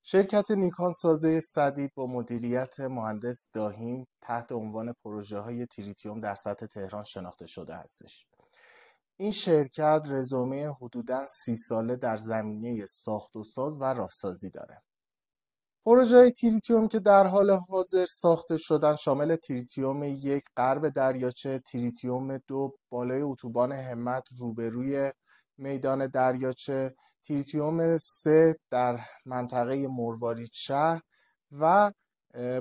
شرکت نیکان سازه سدید با مدیریت مهندس داهیم تحت عنوان پروژه‌های تریتیوم در سطح تهران شناخته شده هستش. این شرکت رزومه حدوداً 30 ساله در زمینه ساخت و ساز و راهسازی داره. پروژه تریتیوم که در حال حاضر ساخته شدن شامل تریتیوم 1 غرب دریاچه، تریتیوم 2 بالای اتوبان همت روبروی میدان دریاچه، تریتیوم 3 در منطقه مروارید شهر و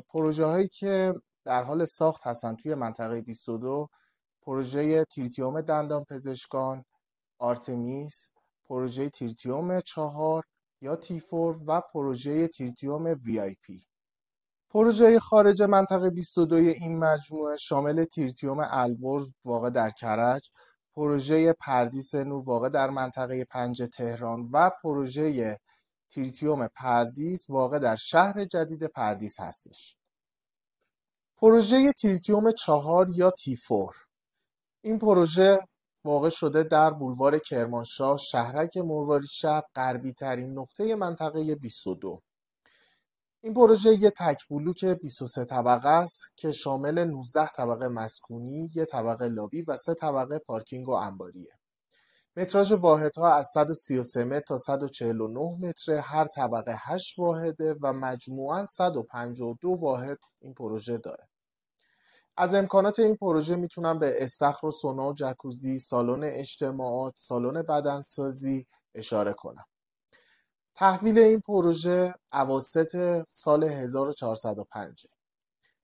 پروژه هایی که در حال ساخت هستن توی منطقه 22 پروژه تریتیوم دندان پزشکان، آرتمیس، پروژه تریتیوم 4 یا T4 و پروژه تریتیوم VIP. پروژه خارج منطقه 22 این مجموعه شامل تریتیوم البرز واقع در کرج، پروژه پردیس نور واقع در منطقه 5 تهران و پروژه تریتیوم پردیس واقع در شهر جدید پردیس هستش. پروژه تریتیوم 4 یا T4 این پروژه واقع شده در بولوار کرمانشاه شهرک مروارید شهر غربی ترین نقطه منطقه 22. این پروژه یه تک بلوک 23 طبقه است که شامل 19 طبقه مسکونی، یه طبقه لابی و 3 طبقه پارکینگ و انباریه. متراژ واحدها از 133 متر تا 149 متر، هر طبقه 8 واحده و مجموعاً 152 واحد این پروژه داره. از امکانات این پروژه میتونم به استخر و سونا و جکوزی، سالن اجتماعات، سالن بدنسازی اشاره کنم. تحویل این پروژه اواسط سال 1405.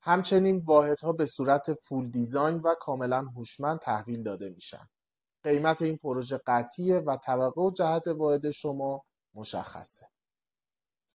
همچنین واحدها به صورت فول دیزاین و کاملا هوشمند تحویل داده میشن. قیمت این پروژه قطعیه و طبقه و جهت واحد شما مشخصه.